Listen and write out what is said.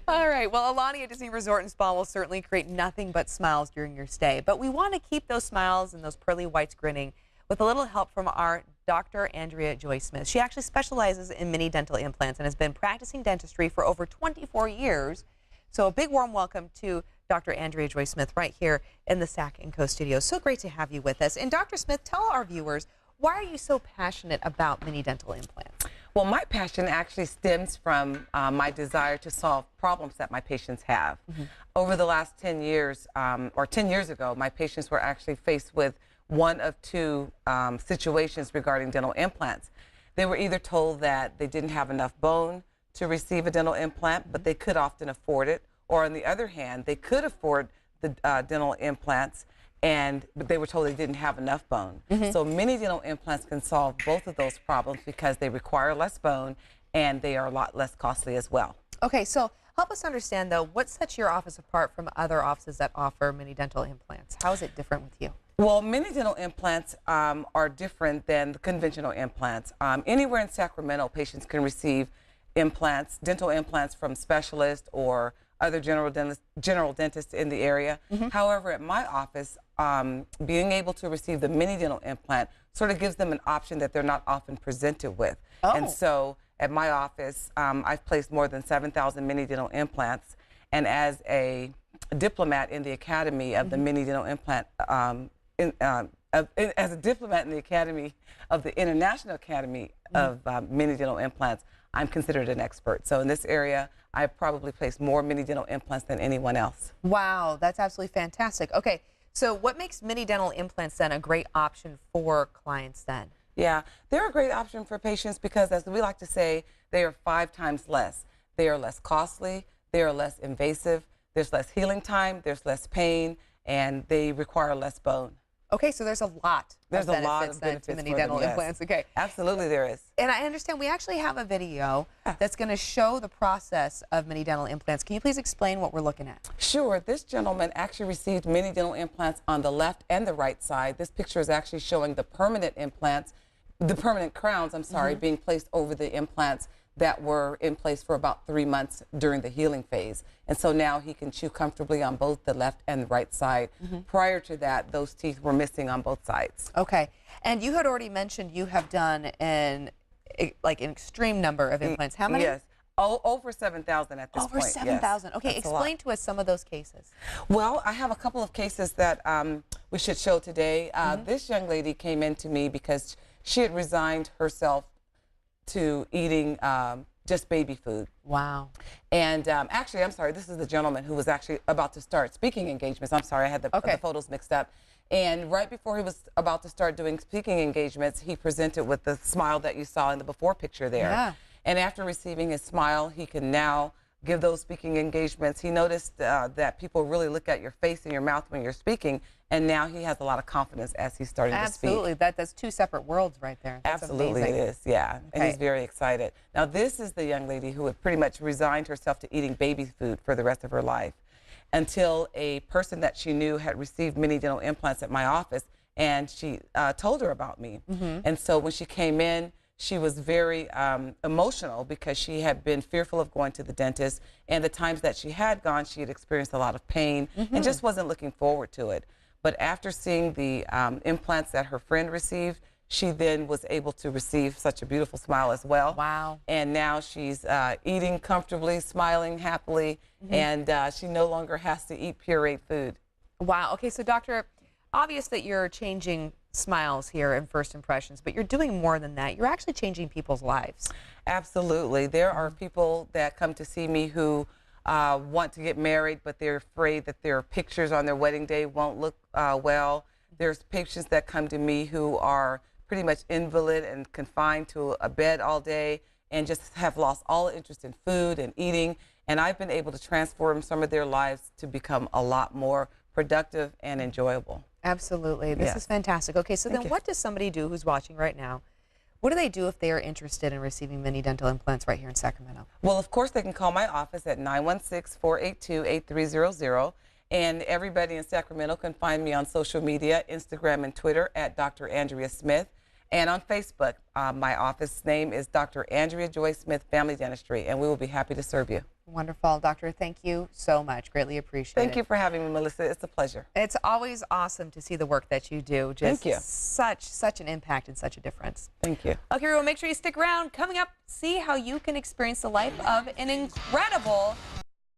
All right. Well, Alania Disney Resort and Spa will certainly create nothing but smiles during your stay. But we want to keep those smiles and those pearly whites grinning with a little help from our Dr. Andrea Joy Smith. She actually specializes in mini dental implants and has been practicing dentistry for over 24 years. So a big warm welcome to Dr. Andrea Joy Smith right here in the Sac & Co studio. So great to have you with us. And Dr. Smith, tell our viewers, why are you so passionate about mini dental implants? Well, my passion actually stems from my desire to solve problems that my patients have. Over the last 10 years, or 10 years ago, my patients were actually faced with one of two situations regarding dental implants. They were either told that they didn't have enough bone to receive a dental implant, but they could often afford it, or on the other hand, they could afford the dental implants, but they were told they didn't have enough bone. So mini dental implants can solve both of those problems because they require less bone and they are a lot less costly as well. Okay, so help us understand though, what sets your office apart from other offices that offer mini dental implants? How is it different with you? Well, mini dental implants are different than the conventional implants. Anywhere in Sacramento, patients can receive implants, dental implants from specialists or other general dentists in the area. However, at my office, being able to receive the mini dental implant sort of gives them an option that they're not often presented with. And so at my office, I've placed more than 7,000 mini dental implants. And as a diplomat in the Academy of the Mini Dental Implant, as a diplomat in the Academy of the International Academy of Mini Dental Implants, I'm considered an expert. So in this area, I've probably placed more mini dental implants than anyone else. Wow, that's absolutely fantastic. Okay, so what makes mini dental implants then a great option for clients then? Yeah, they're a great option for patients because, as we like to say, they are 5 times less. They are less costly, they are less invasive, there's less healing time, there's less pain, and they require less bone. Okay, so there's a lot of benefits to mini dental implants. Okay, absolutely there is. And I understand we actually have a video that's going to show the process of mini dental implants. Can you please explain what we're looking at? Sure. This gentleman actually received mini dental implants on the left and the right side. This picture is actually showing the permanent implants, the permanent crowns, I'm sorry, being placed over the implants that were in place for about 3 months during the healing phase. And so now he can chew comfortably on both the left and the right side. Prior to that, those teeth were missing on both sides. Okay. And you had already mentioned you have done an extreme number of implants. How many? Yes. Over 7,000 at this point. Over 7,000. Okay, that's explain to us some of those cases. Well, I have a couple of cases that we should show today. This young lady came in to me because she had resigned herself to eating just baby food. Wow. And actually, I'm sorry, this is the gentleman who was actually about to start speaking engagements. I'm sorry, I had the photos mixed up. And right before he was about to start doing speaking engagements, he presented with the smile that you saw in the before picture there. Yeah. And after receiving his smile, he can now give those speaking engagements. He noticed that people really look at your face and your mouth when you're speaking, and now he has a lot of confidence as he's starting to speak. Absolutely. That's 2 separate worlds right there. That's Absolutely amazing. It is, yeah. And he's very excited. Now, this is the young lady who had pretty much resigned herself to eating baby food for the rest of her life until a person that she knew had received mini dental implants at my office, and she told her about me. And so when she came in, she was very emotional because she had been fearful of going to the dentist, and the times that she had gone, she had experienced a lot of pain and just wasn't looking forward to it. But after seeing the implants that her friend received, she then was able to receive such a beautiful smile as well. Wow. And now she's eating comfortably, smiling happily, and she no longer has to eat pureed food. Wow. Okay, so doctor, obvious that you're changing smiles here in First Impressions, but you're doing more than that. You're actually changing people's lives. Absolutely. There are people that come to see me who want to get married, but they're afraid that their pictures on their wedding day won't look well. There's patients that come to me who are pretty much invalid and confined to a bed all day and just have lost all interest in food and eating. And I've been able to transform some of their lives to become a lot more productive and enjoyable. Absolutely. This is fantastic. Okay, so then what does somebody do who's watching right now? What do they do if they are interested in receiving mini dental implants right here in Sacramento? Well, of course, they can call my office at 916-482-8300. And everybody in Sacramento can find me on social media, Instagram and Twitter at Dr. Andrea Smith. And on Facebook, my office name is Dr. Andrea Joy Smith Family Dentistry, and we will be happy to serve you. Wonderful. Doctor, thank you so much. Greatly appreciate it. Thank you for having me, Melissa. It's a pleasure. It's always awesome to see the work that you do. Just Thank you. Such an impact and such a difference. Thank you. Okay, everyone, make sure you stick around. Coming up, see how you can experience the life of an incredible